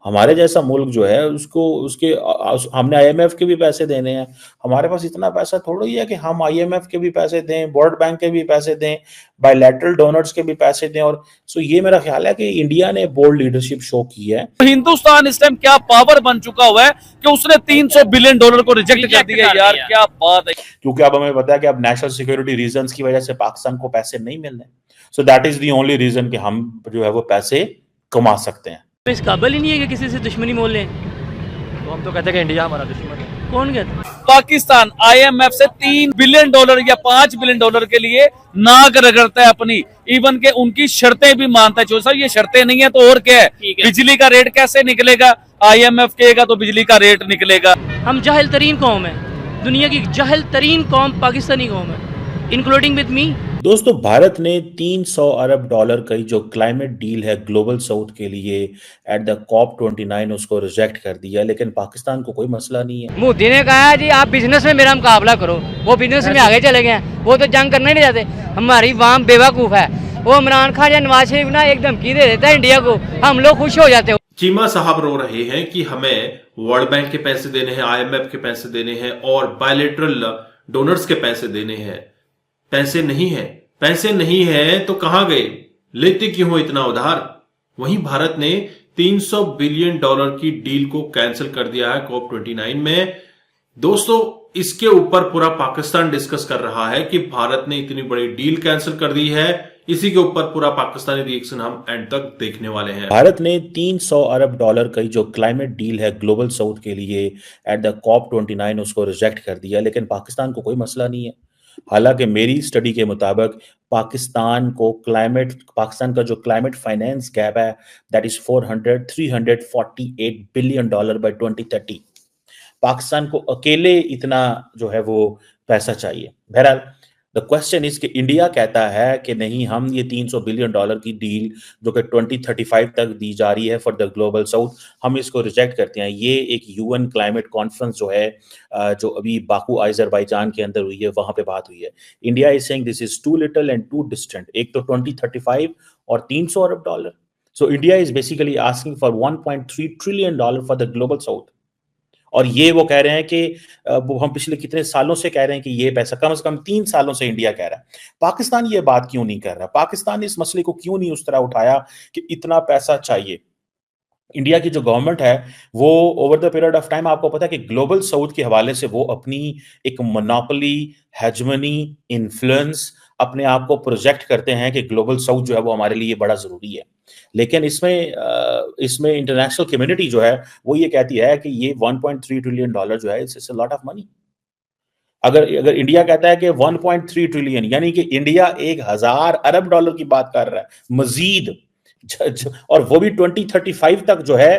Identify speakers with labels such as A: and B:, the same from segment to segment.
A: हमारे जैसा मुल्क जो है उसको उसके हमने आईएमएफ के भी पैसे देने हैं। हमारे पास इतना पैसा थोड़ा ही है कि हम आईएमएफ के भी पैसे दें, वर्ल्ड बैंक के भी पैसे दें, बायलैटरल डोनर्स के भी पैसे दें। और सो ये मेरा ख्याल है कि इंडिया ने बोल्ड लीडरशिप शो की है।
B: हिंदुस्तान इस टाइम क्या पावर बन चुका हुआ है कि उसने $300 बिलियन को रिजेक्ट कर दिया। यार क्या बात है।
A: क्योंकि अब हमें पता है कि अब नेशनल सिक्योरिटी रीजंस की वजह से पाकिस्तान को पैसे नहीं मिल रहे। So that is the only reason कि हम जो है वो पैसे कमा सकते हैं।
C: तो इस काबिल ही नहीं है कि किसी से दुश्मनी मोल लें। तो हम तो कहते हैं कि इंडिया हमारा दुश्मन है। कौन कहता?
B: पाकिस्तान आईएमएफ से $3 बिलियन या $5 बिलियन के लिए नाक रगड़ता है अपनी, इवन के उनकी शर्तें भी मानता है। जो सर ये शर्तें नहीं है तो और क्या है? बिजली का रेट कैसे निकलेगा? आईएमएफ कहेगा तो बिजली का रेट निकलेगा।
C: हम जाहिल तरीन कौम है, दुनिया की जाहिल तरीन कौम पाकिस्तानी कौम है, इंक्लूडिंग विद मी।
A: दोस्तों, भारत ने $300 अरब का जो क्लाइमेट डील है ग्लोबल साउथ के लिए एट द COP29 उसको रिजेक्ट कर दिया, लेकिन पाकिस्तान को कोई मसला नहीं है।
C: मोदी ने कहा जी आप बिजनेस में मेरा मुकाबला करो, वो बिजनेस में आगे चले गए हैं, वो तो जंग करने नहीं जाते। हमारी वाम बेवकूफ़ है, वो इमरान खान या नवाज शरीफ ना एक धमकी दे देता है इंडिया को, हम लोग खुश हो जाते हैं।
D: चीमा साहब रो रहे हैं कि हमें वर्ल्ड बैंक के पैसे देने हैं, आईएमएफ के पैसे देने हैं और बायलैटरल डोनर्स के पैसे देने हैं। पैसे नहीं है तो कहां गए? लेते क्यों हो इतना उधार? वहीं भारत ने $300 बिलियन की डील को कैंसिल कर दिया है COP29 में। दोस्तों, इसके ऊपर पूरा पाकिस्तान डिस्कस कर रहा है कि भारत ने इतनी बड़ी डील कैंसिल कर दी है। इसी के ऊपर पूरा पाकिस्तानी रिएक्शन हम एंड तक देखने वाले हैं।
A: भारत ने $300 अरब का जो क्लाइमेट डील है ग्लोबल साउथ के लिए एट द COP29 उसको रिजेक्ट कर दिया, लेकिन पाकिस्तान को कोई मसला नहीं है। हालांकि मेरी स्टडी के मुताबिक पाकिस्तान का जो क्लाइमेट फाइनेंस गैप है that is 348 billion dollar by 2030। Pakistan को अकेले इतना जो है वो पैसा चाहिए। बहरहाल द क्वेश्चन इज कि इंडिया कहता है कि नहीं, हम ये $300 बिलियन की डील जो कि 2035 तक दी जा रही है फॉर द ग्लोबल साउथ, हम इसको रिजेक्ट करते हैं। ये एक यूएन क्लाइमेट कॉन्फ्रेंस जो है जो अभी बाकू अजरबैजान के अंदर हुई है, वहां पे बात हुई है। India is saying this is too little and too distant. एक तो 2035 और $300 अरब। So India is basically asking for $1.3 trillion for the global south. और ये वो कह रहे हैं कि वो हम पिछले कितने सालों से कह रहे हैं कि ये पैसा, कम से कम 3 सालों से इंडिया कह रहा है। पाकिस्तान ये बात क्यों नहीं कर रहा? पाकिस्तान ने इस मसले को क्यों नहीं उस तरह उठाया कि इतना पैसा चाहिए? इंडिया की जो गवर्नमेंट है वो over the period of time, आपको पता है कि ग्लोबल साउथ के हवाले से वो अपनी एक मोनोपोली, हेजमनी, इन्फ्लुएंस अपने आप को प्रोजेक्ट करते हैं कि ग्लोबल साउथ जो है वो हमारे लिए बड़ा जरूरी है। लेकिन इसमें इंटरनेशनल कम्युनिटी जो है वो ये कहती है कि ये $1.3 ट्रिलियन जो है it's a lot of money. अगर इंडिया कहता है कि 1.3 ट्रिलियन, यानी कि इंडिया 1000 अरब डॉलर की बात कर रहा है मजीद, और वो भी 2035 तक जो है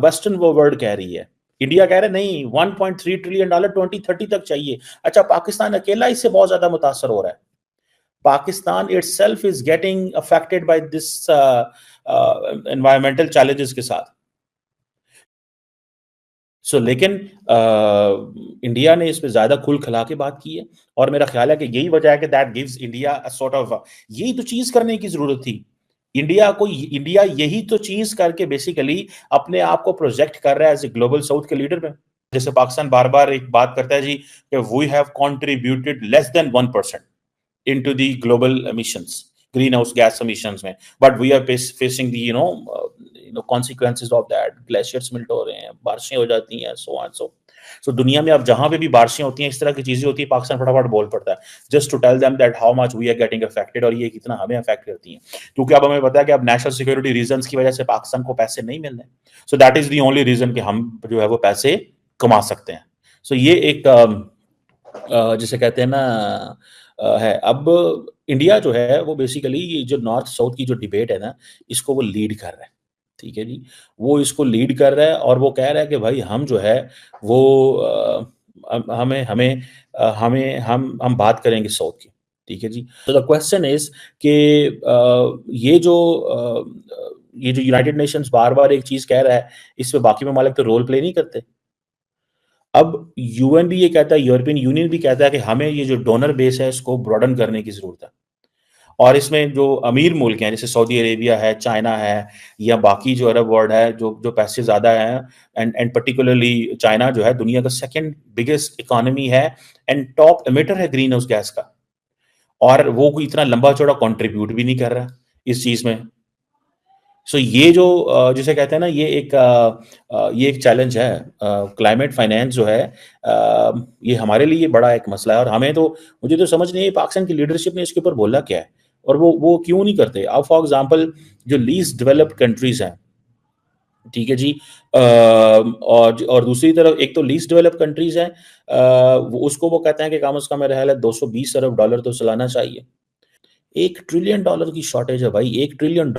A: वेस्टर्न वर्ल्ड कह रही है। इंडिया कह रहा है नहीं, 1.3 ट्रिलियन 2030 तक चाहिए। अच्छा, पाकिस्तान अकेला इससे बहुत ज्यादा मुतासर हो रहा है। Pakistan itself is getting affected by this environmental challenges के साथ। लेकिन इंडिया ने इस पे ज्यादा खुल खला के बात की है, और मेरा ख्याल है कि यही वजह है कि that gives India a sort of, यही तो चीज करने की जरूरत थी। इंडिया यही तो चीज करके बेसिकली अपने आप को प्रोजेक्ट कर रहा है एज ए ग्लोबल साउथ के लीडर में। जैसे पाकिस्तान बार बार एक बात करता है जी कि we have contributed less than 1% into the global emissions, greenhouse gas emissions में, but we are facing the consequences of that। Glaciers melt हो रहे हैं, बारिशें हो जाती हैं, so on so दुनिया में अब जहां पे भी बारिशें होती हैं, इस तरह की चीजें होती है, पाकिस्तान फटाफट बोल पड़ता है just to tell them that how much we are getting affected, और ये कितना हमें अफेक्ट करती हैं। क्योंकि अब हमें पता है कि अब नेशनल सिक्योरिटी रीजंस की वजह से पाकिस्तान को पैसे नहीं मिल रहे। So that is the only reason कि हम जो है वो पैसे कमा सकते हैं। सो ये एक जिसे कहते हैं ना है। अब इंडिया जो है वो बेसिकली ये जो नॉर्थ साउथ की जो डिबेट है ना, इसको वो लीड कर रहा है। ठीक है जी, वो इसको लीड कर रहा है और वो कह रहा है कि भाई हम जो है वो हमें हमें हमें हम बात करेंगे साउथ की। ठीक है जी, तो द क्वेश्चन इज कि ये जो यूनाइटेड नेशंस बार बार एक चीज कह रहा है, इसमें बाकी ममालिक तो रोल प्ले नहीं करते। अब यूएन भी ये कहता है, यूरोपियन यूनियन भी कहता है कि हमें ये जो डोनर बेस है इसको ब्रॉडन करने की जरूरत है। और इसमें जो अमीर मुल्क हैं जैसे सऊदी अरेबिया है, चाइना है या बाकी जो अरब वर्ल्ड है जो पैसे ज़्यादा हैं, एंड पर्टिकुलरली चाइना जो है दुनिया का सेकंड बिगेस्ट इकोनॉमी है एंड टॉप एमिटर है ग्रीन हाउस गैस का, और वो कोई इतना लंबा चौड़ा कंट्रीब्यूट भी नहीं कर रहा इस चीज़ में। सो ये जो जिसे कहते हैं ना, ये एक चैलेंज है। क्लाइमेट फाइनेंस जो है ये हमारे लिए बड़ा एक मसला है, और हमें तो मुझे तो समझ नहीं है पाकिस्तान की लीडरशिप ने इसके ऊपर बोला क्या है और वो क्यों नहीं करते। अब फॉर एग्जांपल जो लीस्ट डेवलप्ड कंट्रीज हैं, ठीक है जी, और दूसरी तरफ एक तो लीस्ट डेवलप्ड कंट्रीज हैं, उसको वो कहते हैं कि कम से कम मेरा ख्याल है 220 अरब डॉलर तो चलाना चाहिए। $1 ट्रिलियन की शॉर्टेज है भाई, $1 trillion.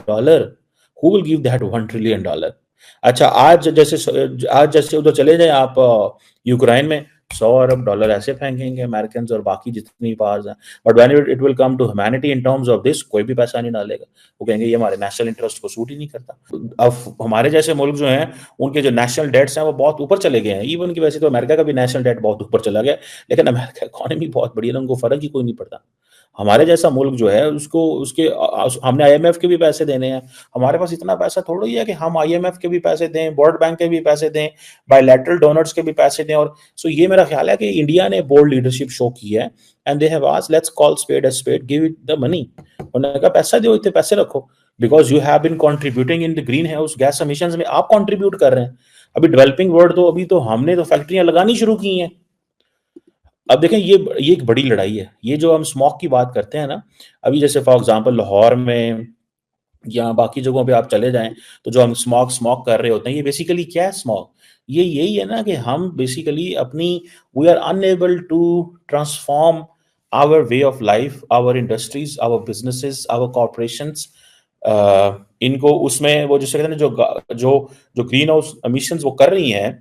A: Who will give that $1 trillion? अच्छा, आज जैसे उधर चले जाए आप यूक्रेन में, $100 अरब ऐसे फेंकेंगे अमेरिकन और बाकी जितनी पावर्स हैं, but when it will come to humanity in terms of this, कोई भी पैसा नहीं डालेगा। वो कहेंगे ये हमारे नेशनल इंटरेस्ट को सूट ही नहीं करता। अब हमारे जैसे मुल्क जो हैं उनके जो नेशनल डेट्स हैं वो बहुत ऊपर चले गए हैं। इवन की वैसे तो अमेरिका का भी नेशनल डेट बहुत ऊपर चला गया, लेकिन अमेरिका इकॉनमी बहुत बड़ी है, उनको फर्क ही कोई नहीं पड़ता। हमारे जैसा मुल्क जो है उसके हमने आईएमएफ के भी पैसे देने हैं, हमारे पास इतना पैसा थोड़ा ही है कि हम आईएमएफ के भी पैसे दें, वर्ल्ड बैंक के भी पैसे दें, बायलैटरल डोनर्स के भी पैसे दें। और सो ये मेरा ख्याल है कि इंडिया ने बोल्ड लीडरशिप शो की है, and they have asked let's call spade a spade, give it the money. उन्होंने कहा पैसा दो, इतने पैसे रखो, because you have been contributing in the green house gas emissions में, आप कंट्रीब्यूट कर रहे हैं। अभी डेवलपिंग वर्ल्ड तो अभी तो हमने तो फैक्ट्रियां लगानी शुरू की हैं। अब देखें ये एक बड़ी लड़ाई है। ये जो हम स्मॉग की बात करते हैं ना, अभी जैसे फॉर एग्जांपल लाहौर में या बाकी जगहों पे आप चले जाएं तो जो हम स्मॉग कर रहे होते हैं, ये बेसिकली क्या है स्मॉग? ये यही है ना कि हम basically we are unable to transform our way of life, our industries, our businesses, our corporations, इनको उसमें वो जैसे कहते हैं जो ग्रीन हाउस एमिशंस वो कर रही हैं,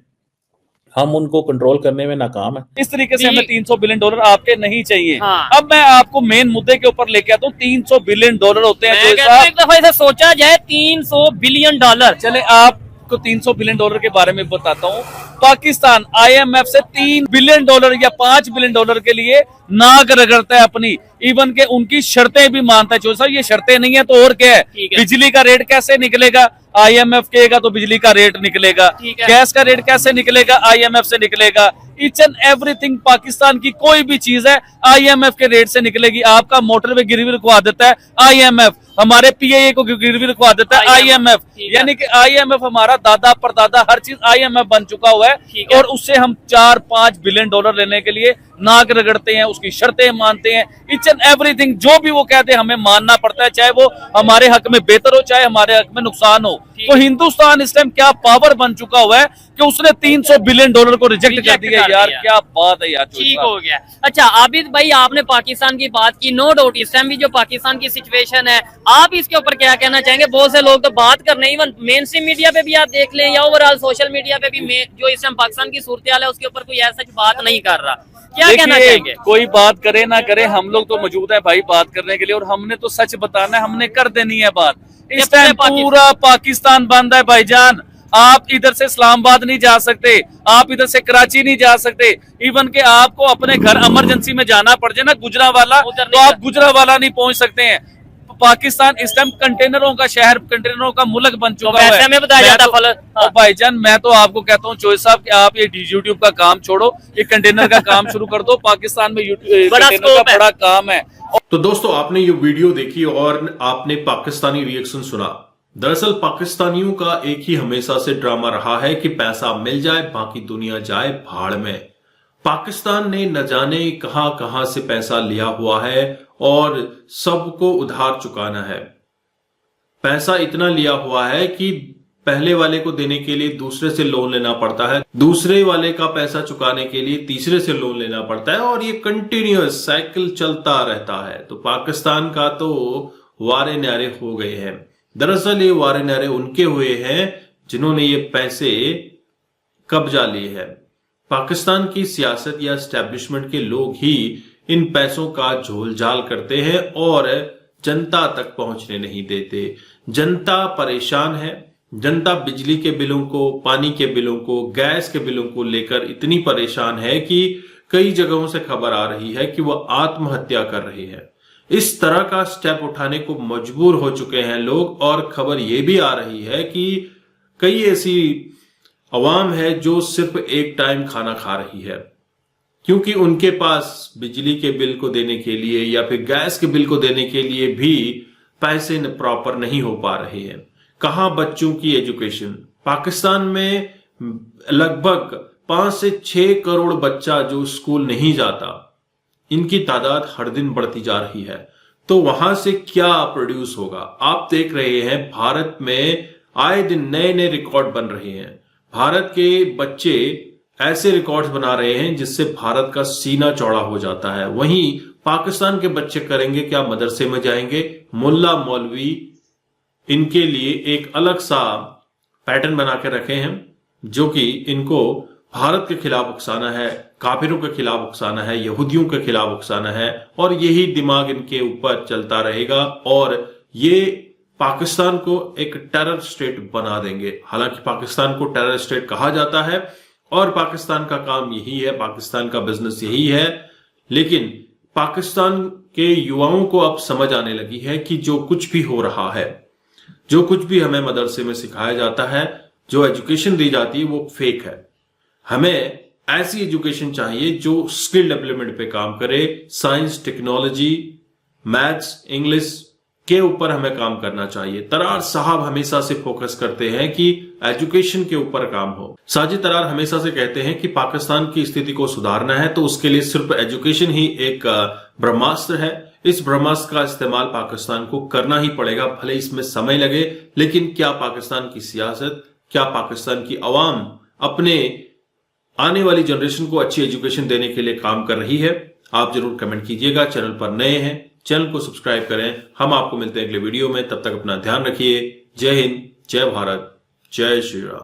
A: हम उनको कंट्रोल करने में नाकाम है।
B: इस तरीके से हमें $300 बिलियन आपके नहीं चाहिए। हाँ। अब मैं आपको मेन मुद्दे के ऊपर लेके आता हूँ। $300 बिलियन होते हैं।
E: एक दफा ऐसा सोचा जाए, $300 बिलियन।
B: चले आपको $300 बिलियन के बारे में बताता हूँ। पाकिस्तान IMF से $3 बिलियन या $5 बिलियन के लिए नाक रगड़ता है अपनी, इवन के उनकी शर्तें भी मानता है। साहब ये शर्तें नहीं है तो और क्या है? बिजली का रेट कैसे निकलेगा? IMF कहेगा तो बिजली का रेट निकलेगा। गैस का रेट कैसे निकलेगा? IMF से निकलेगा। ईच एंड एवरीथिंग पाकिस्तान की कोई भी चीज है IMF के रेट से निकलेगी। आपका मोटरवे गिरवी रखवा देता है IMF, हमारे PIA को गिरवी रखवा देता है IMF। यानी कि IMF हमारा दादा परदादा हर चीज IMF बन चुका हुआ है, और उससे हम $4-5 बिलियन लेने के लिए नाक रगड़ते हैं, उसकी शर्तें मानते हैं। ईच एंड एवरीथिंग जो भी वो कहते हैं हमें मानना पड़ता है, चाहे वो हमारे हक में बेहतर हो चाहे हमारे हक में नुकसान हो। तो हिंदुस्तान इस टाइम क्या पावर बन चुका हुआ है कि उसने $300 बिलियन को रिजेक्ट कर दिया। यार क्या बात है यार,
E: ठीक हो गया। अच्छा आबिद भाई, आपने पाकिस्तान की बात की, नो डाउट इस टाइम भी जो पाकिस्तान की सिचुएशन है, आप इसके ऊपर क्या कहना चाहेंगे? बहुत से लोग तो बात कर रहे हैं, इवन मेन स्ट्रीम मीडिया पे भी आप देख लें या ओवरऑल सोशल मीडिया पे भी जो इस टाइम पाकिस्तान की सूरत हाल है उसके ऊपर कोई ऐसा बात नहीं कर रहा। क्या कहना चाहेंगे?
B: कोई बात करे ना करे, हम लोग तो मौजूद है भाई बात करने के लिए, और हमने तो सच बताना है, हमने कर देनी है बात। इस टाइम पूरा पाकिस्तान बंद है भाईजान। आप इधर से इस्लामाबाद नहीं जा सकते, आप इधर से कराची नहीं जा सकते, इवन के आपको अपने घर इमरजेंसी में जाना पड़ जाए ना गुजरावाला, तो आप गुजरावाला नहीं पहुंच सकते हैं। पाकिस्तान इस टाइम कंटेनरों का शहर, कंटेनरों का मुल्क बन चुका है।
E: हमें बताया जाता है
B: भाईजान, मैं तो आपको कहता हूँ चोइस साहब कि आप ये यूट्यूब का काम छोड़ो, ये कंटेनर का काम शुरू कर दो। पाकिस्तान में कंटेनर का बड़ा काम है।
D: तो दोस्तों, आपने ये वीडियो देखी और आपने पाकिस्तानी रिएक्शन सुना। दरअसल पाकिस्तानियों का एक ही हमेशा से ड्रामा रहा है कि पैसा मिल जाए बाकी दुनिया जाए भाड़ में। पाकिस्तान ने न जाने कहां से पैसा लिया हुआ है और सबको उधार चुकाना है। पैसा इतना लिया हुआ है कि पहले वाले को देने के लिए दूसरे से लोन लेना पड़ता है, दूसरे वाले का पैसा चुकाने के लिए तीसरे से लोन लेना पड़ता है, और ये कंटिन्यूअस साइकिल चलता रहता है। तो पाकिस्तान का तो वारे न्यारे हो गए हैं। दरअसल ये वारे न्यारे उनके हुए हैं जिन्होंने ये पैसे कब्जा लिए हैं। पाकिस्तान की सियासत या एस्टेब्लिशमेंट के लोग ही इन पैसों का झोलझाल करते हैं और जनता तक पहुंचने नहीं देते। जनता परेशान है। जनता बिजली के बिलों को, पानी के बिलों को, गैस के बिलों को लेकर इतनी परेशान है कि कई जगहों से खबर आ रही है कि वह आत्महत्या कर रही है। इस तरह का स्टेप उठाने को मजबूर हो चुके हैं लोग। और खबर यह भी आ रही है कि कई ऐसी अवाम है जो सिर्फ एक टाइम खाना खा रही है, क्योंकि उनके पास बिजली के बिल को देने के लिए या फिर गैस के बिल को देने के लिए भी पैसे प्रॉपर नहीं हो पा रहे हैं। कहां बच्चों की एजुकेशन? पाकिस्तान में लगभग 5 से 6 करोड़ बच्चा जो स्कूल नहीं जाता, इनकी तादाद हर दिन बढ़ती जा रही है। तो वहां से क्या प्रोड्यूस होगा? आप देख रहे हैं भारत में आए दिन नए नए रिकॉर्ड बन रहे हैं। भारत के बच्चे ऐसे रिकॉर्ड्स बना रहे हैं जिससे भारत का सीना चौड़ा हो जाता है। वहीं पाकिस्तान के बच्चे करेंगे क्या? मदरसे में जाएंगे, मुल्ला मौलवी इनके लिए एक अलग सा पैटर्न बना के रखे हैं, जो कि इनको भारत के खिलाफ उकसाना है, काफिरों के खिलाफ उकसाना है, यहूदियों के खिलाफ उकसाना है। और यही दिमाग इनके ऊपर चलता रहेगा और ये पाकिस्तान को एक टेरर स्टेट बना देंगे। हालांकि पाकिस्तान को टेरर स्टेट कहा जाता है और पाकिस्तान का काम यही है, पाकिस्तान का बिजनेस यही है। लेकिन पाकिस्तान के युवाओं को अब समझ आने लगी है कि जो कुछ भी हो रहा है, जो कुछ भी हमें मदरसे में सिखाया जाता है, जो एजुकेशन दी जाती है, वो फेक है। हमें ऐसी एजुकेशन चाहिए जो स्किल डेवलपमेंट पे काम करे। साइंस, टेक्नोलॉजी, मैथ्स, इंग्लिश के ऊपर हमें काम करना चाहिए। तरार साहब हमेशा से फोकस करते हैं कि एजुकेशन के ऊपर काम हो। साजिद तरार हमेशा से कहते हैं कि पाकिस्तान की स्थिति को सुधारना है तो उसके लिए सिर्फ एजुकेशन ही एक ब्रह्मास्त्र है। इस ब्रह्मास्त्र का इस्तेमाल पाकिस्तान को करना ही पड़ेगा, भले इसमें समय लगे। लेकिन क्या पाकिस्तान की सियासत, क्या पाकिस्तान की अवाम अपने आने वाली जनरेशन को अच्छी एजुकेशन देने के लिए काम कर रही है? आप जरूर कमेंट कीजिएगा। चैनल पर नए हैं, चैनल को सब्सक्राइब करें। हम आपको मिलते हैं अगले वीडियो में, तब तक अपना ध्यान रखिए। जय हिंद, जय भारत, जय श्री राम।